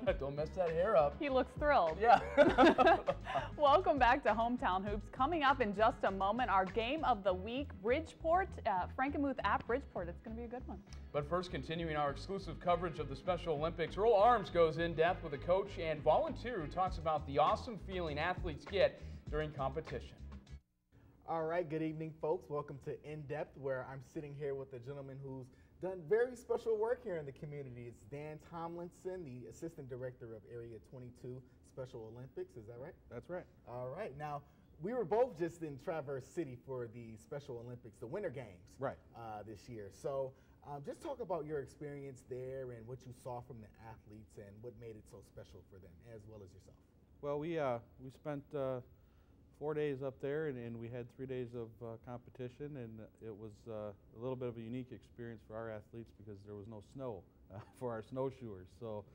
Don't mess that hair up. He looks thrilled. Yeah. Welcome back to Hometown Hoops. Coming up in just a moment, our game of the week, Bridgeport, Frankenmuth at Bridgeport. It's going to be a good one. But first, continuing our exclusive coverage of the Special Olympics, Earl Arms goes in depth with a coach and volunteer who talks about the awesome feeling athletes get during competition. All right, good evening, folks. Welcome to In Depth, where I'm sitting here with a gentleman who's done very special work here in the community. It's Dan Tomlinson, the Assistant Director of Area 22 Special Olympics. Is that right? That's right. All right. Now, we were both just in Traverse City for the Special Olympics, the Winter Games, right, this year. So just talk about your experience there and what you saw from the athletes and what made it so special for them, as well as yourself. Well, we spent 4 days up there, and we had 3 days of competition, and it was a little bit of a unique experience for our athletes because there was no snow for our snowshoers. So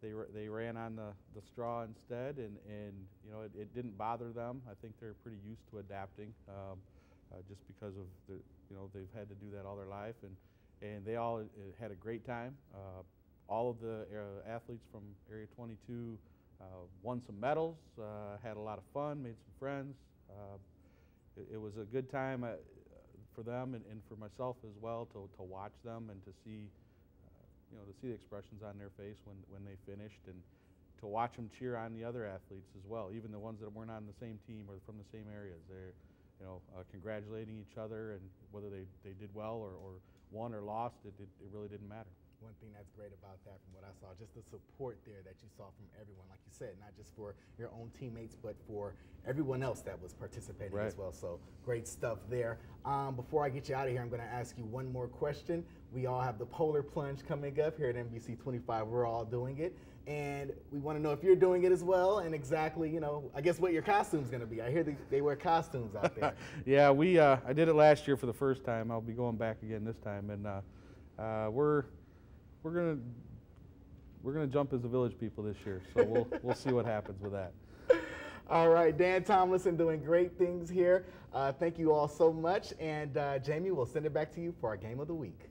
they ran on the straw instead, and you know it didn't bother them. I think they're pretty used to adapting, just because of they've had to do that all their life, and they all had a great time. All of the athletes from Area 22 won some medals, had a lot of fun, made some friends. It was a good time for them and for myself as well to watch them and to see the expressions on their face when they finished, and to watch them cheer on the other athletes as well, even the ones that weren't on the same team or from the same areas. They're congratulating each other, and whether they did well or won or lost, it really didn't matter. One thing that's great about that from what I saw, just the support there that you saw from everyone, like you said, not just for your own teammates, but for everyone else that was participating as well. So great stuff there. Before I get you out of here, I'm going to ask you one more question. We all have the polar plunge coming up here at NBC 25. We're all doing it. And we want to know if you're doing it as well, and exactly, I guess what your costume's going to be. I hear they wear costumes out there. Yeah, I did it last year for the first time. I'll be going back again this time, and we're gonna jump as the village people this year, so we'll see what happens with that. All right, Dan Tomlinson doing great things here. Thank you all so much, and Jamie, we'll send it back to you for our game of the week.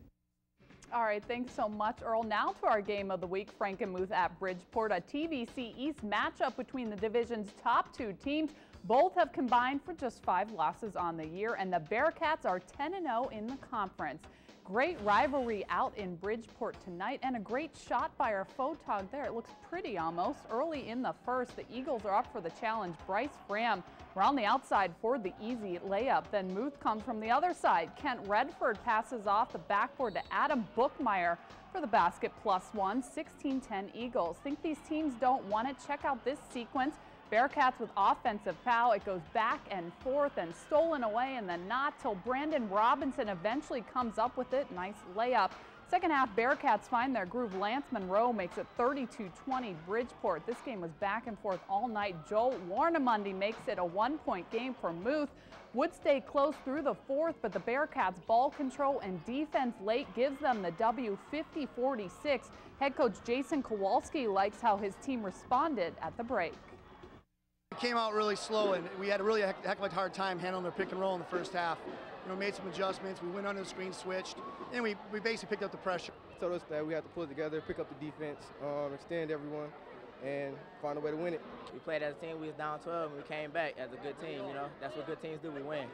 All right, thanks so much, Earl. Now to our game of the week, Frankenmuth at Bridgeport, a TVC East matchup between the division's top two teams. Both have combined for just 5 losses on the year, and the Bearcats are 10-0 in the conference. Great rivalry out in Bridgeport tonight, and a great shot by our photog there. It looks pretty almost. Early in the first, the Eagles are up for the challenge. Bryce Fram around the outside for the easy layup. Then Muth comes from the other side. Kent Redford passes off the backboard to Adam Bookmeyer for the basket, +1, 16-10 Eagles. Think these teams don't want it? Check out this sequence. Bearcats with offensive foul. It goes back and forth and stolen away, and then not till Brandon Robinson eventually comes up with it. Nice layup. Second half, Bearcats find their groove. Lance Monroe makes it 32-20 Bridgeport. This game was back and forth all night. Joel Warnamundi makes it a 1-point game for Muth. Would stay close through the fourth, but the Bearcats' ball control and defense late gives them the W, 50-46. Head coach Jason Kowalski likes how his team responded at the break. We came out really slow, and we had a really heck of a hard time handling their pick and roll in the first half. Made some adjustments. We went under the screen, switched, and we basically picked up the pressure. Told us that we had to pull it together, pick up the defense, extend everyone, and find a way to win it. We played as a team. We was down 12, and we came back as a good team. That's what good teams do. We win.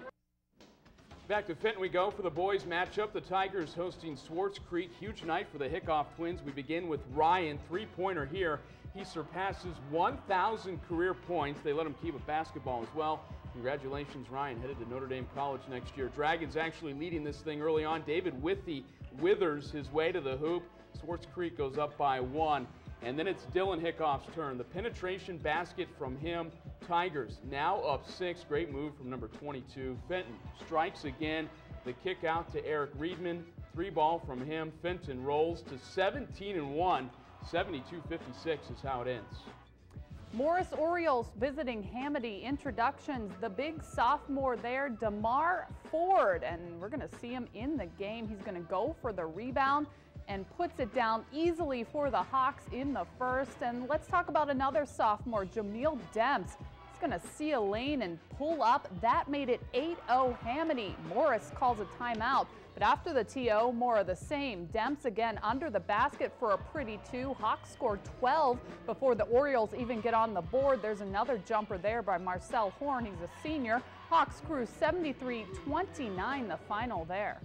Back to Fenton we go for the boys matchup. The Tigers hosting Swartz Creek. Huge night for the Hickoff twins. We begin with Ryan, 3-pointer here. He surpasses 1,000 career points. They let him keep a basketball as well. Congratulations, Ryan, headed to Notre Dame College next year. Dragons actually leading this thing early on. David Withy withers his way to the hoop. Swartz Creek goes up by 1. And then it's Dylan Hickoff's turn. The penetration basket from him. Tigers now up 6. Great move from number 22. Fenton strikes again. The kick out to Eric Reedman. 3-ball from him. Fenton rolls to 17-1. 72-56 is how it ends. Morris Orioles visiting Hamady. Introductions, the big sophomore there, DeMar Ford, and we're going to see him in the game. He's going to go for the rebound and puts it down easily for the Hawks in the first. And let's talk about another sophomore, Jameel Demps. He's going to see a lane and pull up. That made it 8-0 Hamady. Morrice calls a timeout. But after the TO, more of the same. Demps again under the basket for a pretty 2. Hawks scored 12 before the Orioles even get on the board. There's another jumper there by Marcel Horn. He's a senior. Hawks cruise 73-29 the final there.